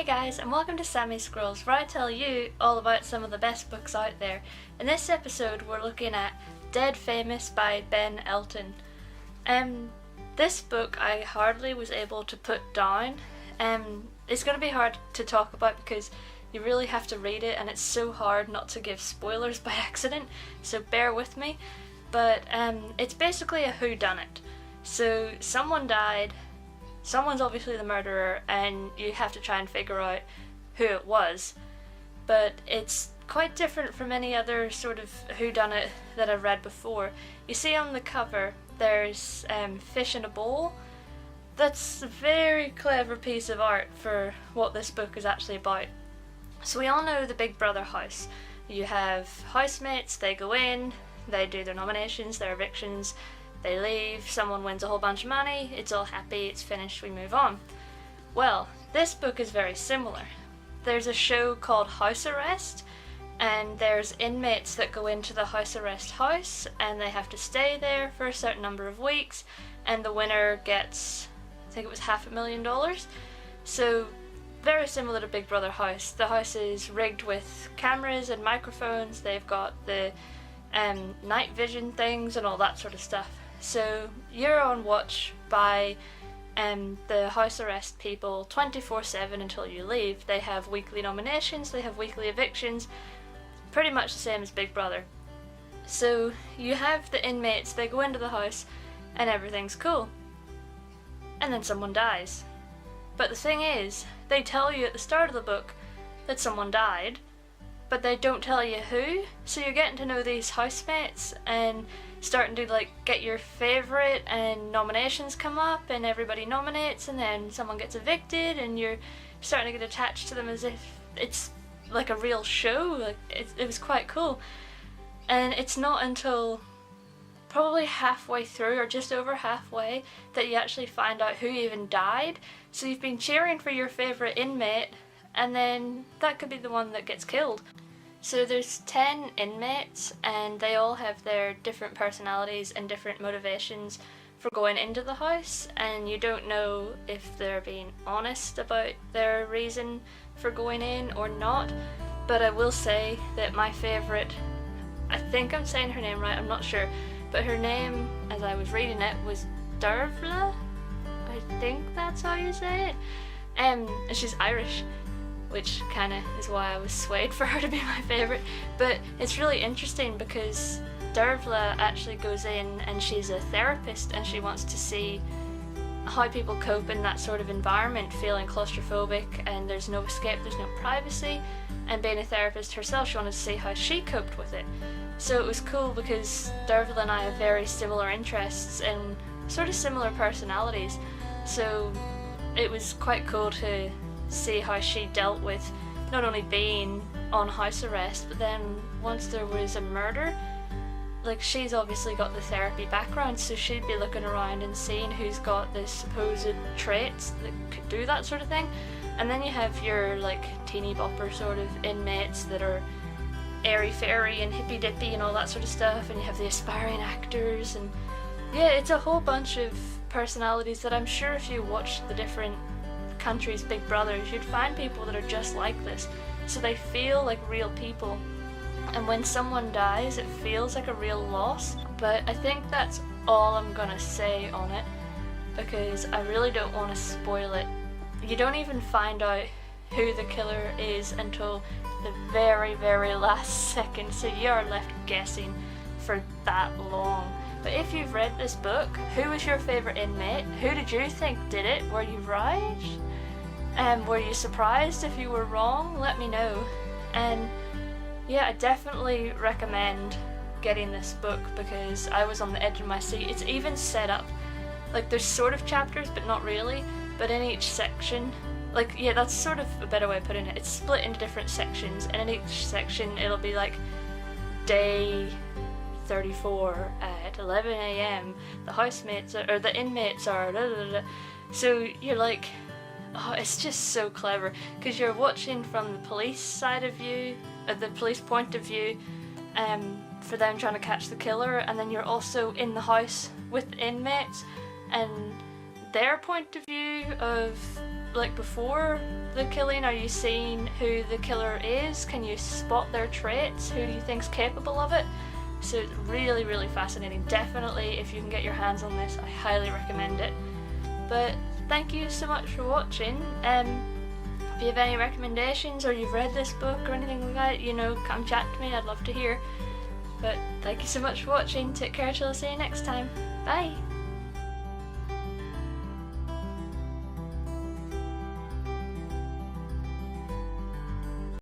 Hey guys, and welcome to Sammy Scrolls, where I tell you all about some of the best books out there. In this episode we're looking at Dead Famous by Ben Elton. This book I hardly was able to put down. It's going to be hard to talk about because you really have to read it and it's so hard not to give spoilers by accident, so bear with me. But it's basically a whodunit. So someone died, someone's obviously the murderer, and you have to try and figure out who it was. But it's quite different from any other sort of whodunit that I've read before. You see on the cover there's fish in a bowl. That's a very clever piece of art for what this book is actually about. So we all know the Big Brother house. You have housemates, they go in, they do their nominations, their evictions, they leave, someone wins a whole bunch of money, it's all happy, it's finished, we move on. Well, this book is very similar. There's a show called House Arrest, and there's inmates that go into the house arrest house and they have to stay there for a certain number of weeks, and the winner gets, I think it was $500,000. So very similar to Big Brother house. The house is rigged with cameras and microphones, they've got the night vision things and all that sort of stuff. So you're on watch by the house arrest people 24/7 until you leave. They have weekly nominations, they have weekly evictions, pretty much the same as Big Brother. So you have the inmates, they go into the house and everything's cool. And then someone dies. But the thing is, they tell you at the start of the book that someone died, but they don't tell you who, so you're getting to know these housemates and starting to get your favourite, and nominations come up and everybody nominates and then someone gets evicted and you're starting to get attached to them as if it's like a real show. It was quite cool. And it's not until probably halfway through, or just over halfway, that you actually find out who even died. So you've been cheering for your favourite inmate and then that could be the one that gets killed. So there's 10 inmates and they all have their different personalities and different motivations for going into the house, and you don't know if they're being honest about their reason for going in or not. But I will say that my favourite, I think I'm saying her name right, I'm not sure, but her name as I was reading it was Dervla? I think that's how you say it. And she's Irish, which kind of is why I was swayed for her to be my favourite. But it's really interesting because Dervla actually goes in and she's a therapist and she wants to see how people cope in that sort of environment, feeling claustrophobic and there's no escape, there's no privacy. And being a therapist herself, she wanted to see how she coped with it. So it was cool because Dervla and I have very similar interests and sort of similar personalities. So it was quite cool to see how she dealt with not only being on house arrest, but then once there was a murder, she's obviously got the therapy background, so she'd be looking around and seeing who's got the supposed traits that could do that sort of thing. And then you have your teeny bopper sort of inmates that are airy fairy and hippy dippy and all that sort of stuff, and you have the aspiring actors, and yeah, it's a whole bunch of personalities that I'm sure if you watched the different countries' Big Brothers, you'd find people that are just like this, so they feel like real people, and when someone dies it feels like a real loss. But I think that's all I'm gonna say on it because I really don't want to spoil it. You don't even find out who the killer is until the very, very last second, so you are left guessing for that long. But if you've read this book, who was your favourite inmate? Who did you think did it? Were you right? Were you surprised if you were wrong? Let me know. And yeah, I definitely recommend getting this book because I was on the edge of my seat. It's even set up, there's sort of chapters but not really, but in each section, that's sort of a better way of putting it. It's split into different sections, and in each section it'll be day 34 at 11 a.m. the housemates or the inmates are da, da, da. So you're oh, it's just so clever because you're watching from the police side of view, the police point of view, for them trying to catch the killer, and then you're also in the house with the inmates and their point of view of like before the killing, are you seeing who the killer is? Can you spot their traits? Who do you think's capable of it? So it's really, really fascinating. Definitely, if you can get your hands on this, I highly recommend it. But thank you so much for watching. If you have any recommendations or you've read this book or anything like that, you know, come chat to me, I'd love to hear. But thank you so much for watching. Take care till I see you next time. Bye!